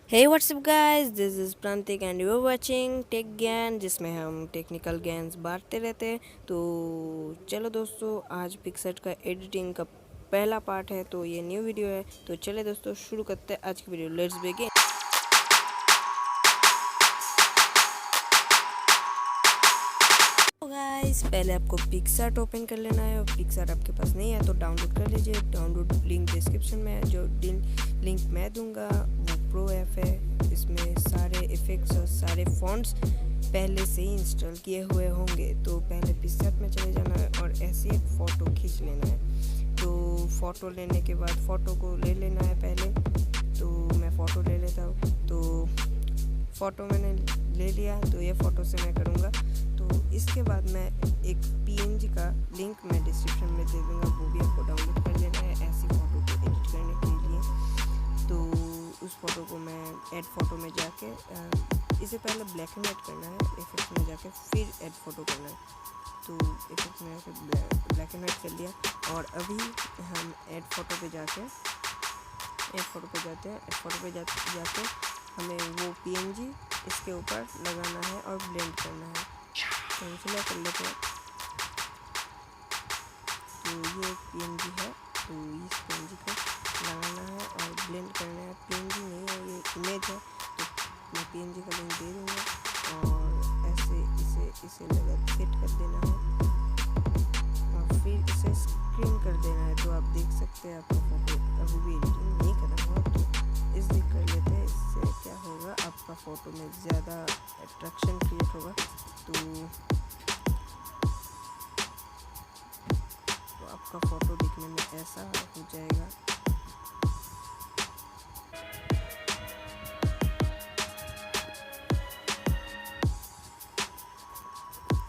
Hey what's up guys, this is Prantik and you are watching tech Gyan, जिसमें हम technical ज्ञान बांटते रहते हैं। तो चलो दोस्तों, आज पिक्सर्ट का एडिटिंग का पहला पार्ट है, तो ये न्यू वीडियो है। तो चले दोस्तों, शुरू करते हैं आज की वीडियो। Let's begin. गाइस, पहले आपको पिक्सार्ट ओपन कर लेना है, और पिक्सार्ट आपके पास नहीं है तो डाउनलोड कर लीजिए। डाउनलोड लिंक डिस्क्रिप्शन में है, जो लिंक मैं दूंगा वो प्रो ऐप है। इसमें सारे इफ़ेक्ट्स और सारे फॉन्ट्स पहले से ही इंस्टॉल किए हुए होंगे। तो पहले पिक्सार्ट में चले जाना है और ऐसे एक फ़ोटो खींच लेना है। तो फ़ोटो लेने के बाद फ़ोटो को ले लेना है पहले। तो मैं फ़ोटो ले लेता हूँ। तो फ़ोटो मैंने ले लिया, तो ये फ़ोटो से मैं करूँगा। तो इसके बाद मैं एक पीएनजी का लिंक मैं डिस्क्रिप्शन में दे दूँगा, वो भी आपको डाउनलोड कर लेना है ऐसी फ़ोटो को एडिट करने के लिए। तो उस फ़ोटो को मैं ऐड फ़ोटो में जाके इसे पहले ब्लैक एंड वाइट करना है, इफेक्ट में जाके फिर ऐड फ़ोटो करना है। तो इफेक्ट में जाके ब्लैक एंड वाइट कर लिया, और अभी हम ऐड फ़ोटो पे जाते हैं। ऐड फ़ोटो पे जाके हमें वो पीएनजी इसके ऊपर लगाना है और ब्लेंड करना है। तो चलो कर लेते हैं। तो ये एक पीएनजी है, तो इस पीएनजी को लगाना है और ब्लेंड करना है। पीएनजी नहीं है, ये इमेज है, तो मैं पीएनजी का लिंक दे दूँगा और ऐसे इसे लगा फिट कर देना है और फिर इसे स्क्रीन कर देना है। तो आप देख सकते हैं, आपका फ़ोटो अभी भी एडिटिंग नहीं करना हुआ, तो इस देख कर लेते हैं। इससे क्या होगा, आपका फ़ोटो में ज़्यादा अट्रैक्शन क्रिएट होगा। तो आपका फ़ोटो दिखने में ऐसा हो जाएगा।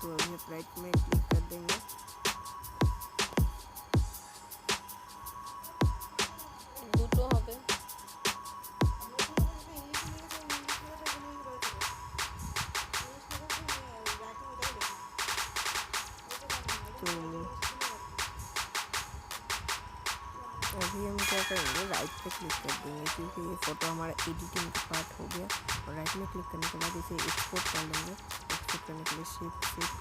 तो अभी आप राइट में क्लिक कर देंगे। দুটো হবে। तो अभी हम क्या करेंगे, राइट पे क्लिक कर देंगे, क्योंकि ये फ़ोटो हमारा एडिटिंग का पार्ट हो गया। और राइट में क्लिक करने के बाद इसे एक्सपोर्ट कर लेंगे। एक्सपोर्ट करने के लिए सेव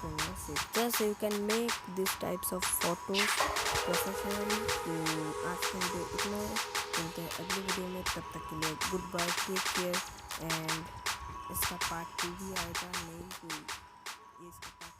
करना है, save. Just you can make this types of photos professionally. तो आज की वीडियो इतना है, मिलते हैं अगली वीडियो में। तब तक के लिए good bye, take care. And इसका पार्ट 2 भी आएगा, नहीं कोई ये इसका पार्ट